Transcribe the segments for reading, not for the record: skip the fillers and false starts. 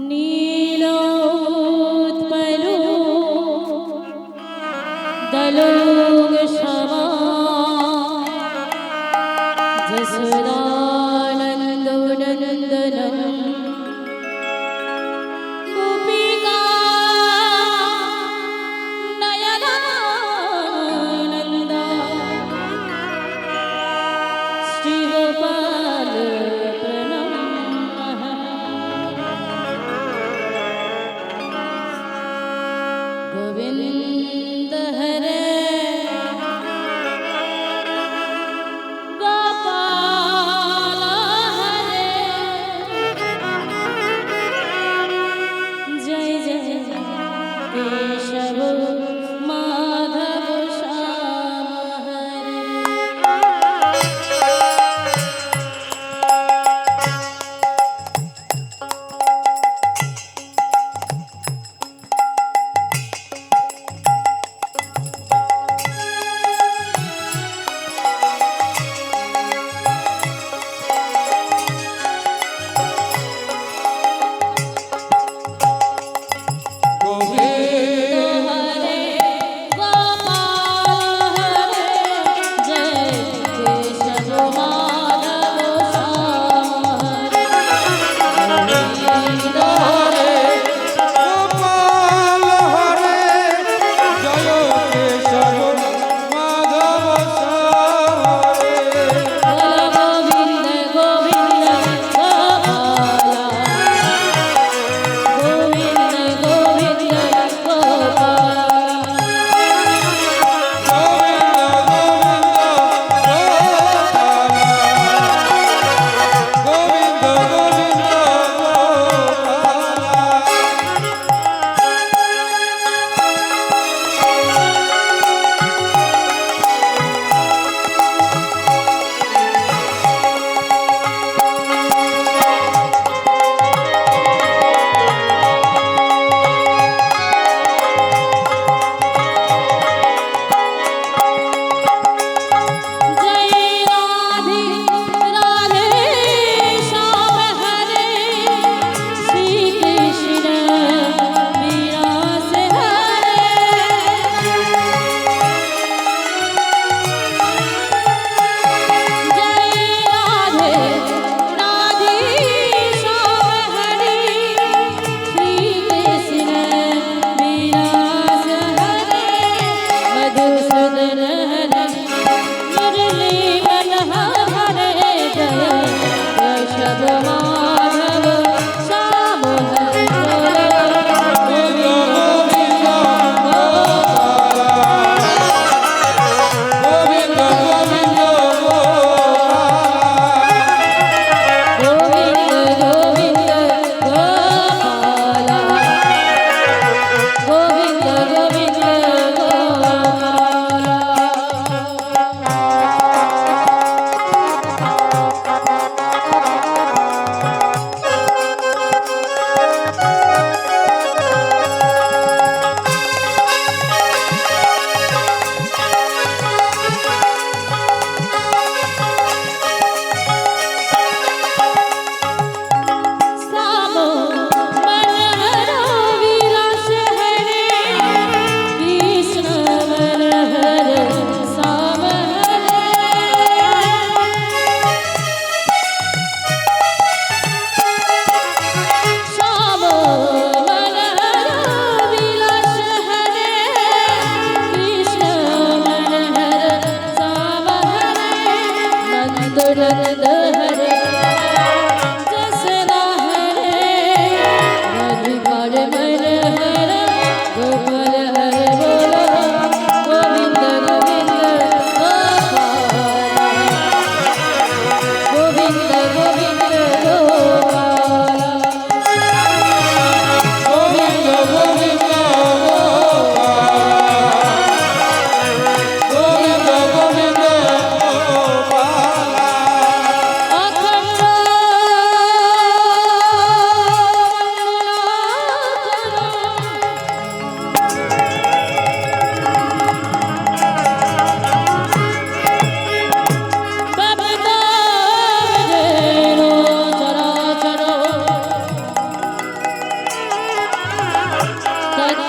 নীলোৎপলো দলোগ শ্যামা যশোদানন্দো নন্দনম গোপিকা নয়নানন্দ শ্রীগোপাল প্রণমামঃ।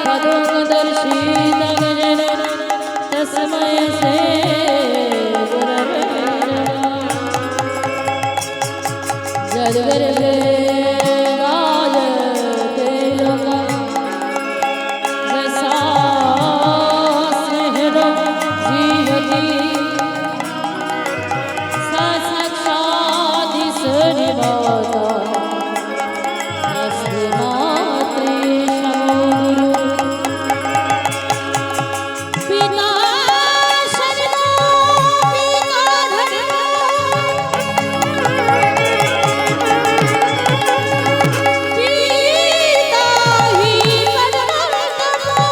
पदोदर्शितगजन तस्मै श्री गुरवे नमः। जगर्भे गायते लोकं रसा स्नेहं जीवति सा साक्षात् ईश्वरीमाता अस्ति मात्रे समो गुरु पिता शरणो पिता धर्मो पिता हि परमतमो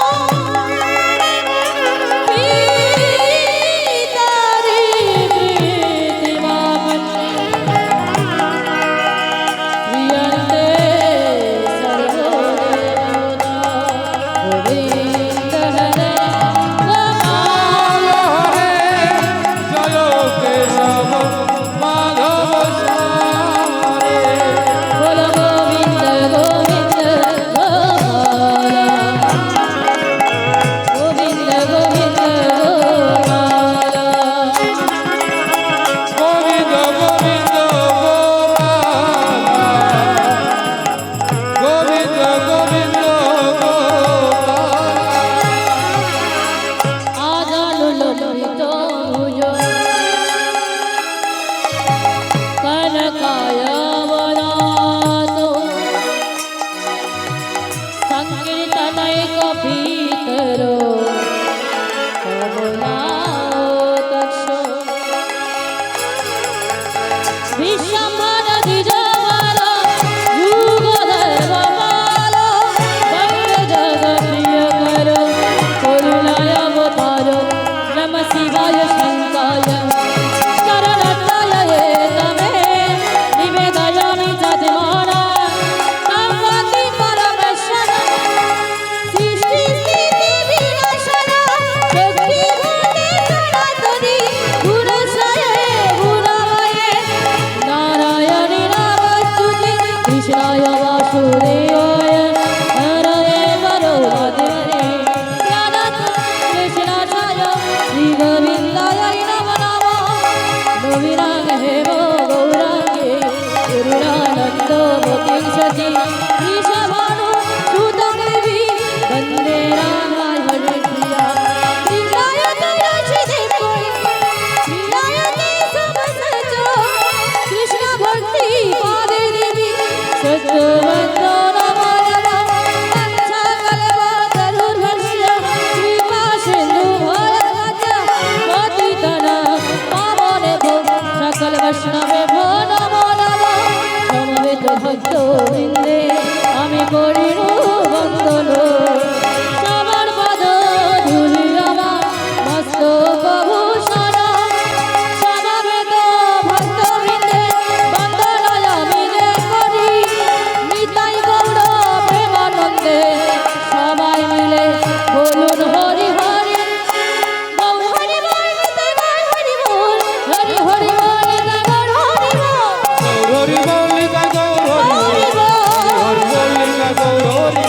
पिता रे प्रीतिमान् प्रियन्ते सर्वो देवता गोविन्द हरे गोपाल हरे जय केशव माधव श्याम रे बोल गोविन्द गोविन्द गोपाल गोविन्द गोविन्द गोपाल गोविंद गोविंद गोपाल गोविंद गोविंद गोपाल आजानु लोलितो भुजो कनकाय वनातो संकीर्तनैक भीतरो कमलाओ तक्षो विश्वम्भर द्विजवर युग धर्मपाल वंदे जग प्रिय करो करुणाय अवतारो नमः शिवाय शंकाय शरणत्तये तमे निवेदयामि जतिमाना संवति परमेश्वर सृष्टि स्थिति विनाशन शक्ति भूते सनातनी गुणशये गुणमये नारायणी नमस्तुते कृष्णाय वासुदेवाय हरये वरोदरे कृष्णाय श्रीगोविन्दाय नमो नमः गोविराग हे वो गौरांगे गुरुरानन्दो भक्तिं सति ईशभानु सुतदेवी वन्दे रामाय हरिप्रिया प्रियाय तुलसी देवोय प्रियाय ते समसजो कृष्ण भक्ति पादे देवी सत्ववन्दो नमो नमः पंचकल्पतरुर्भस्य कृपा सिन्धु भवद्भक्त्या पतितनां पावनेभ्यो सकल वैष्णवेभ्यो नमो नमः समवेत भक्तवृन्दे আমি করিব বন্দন সবার পদ ধূলি আমার মস্তক ভূষণ সমবেত ভক্তবৃন্দে বন্দন আমি যে করি নিতাই গৌর প্রেমানন্দে সবাই মিলে বলুন হরি হরি গৌর হরি বল নিতাই গৌর হরি বল হরি হরি বল নিতাই গৌর হরি বল হরি বল গৌর হরি হরি বল হরি বল গৌর হরি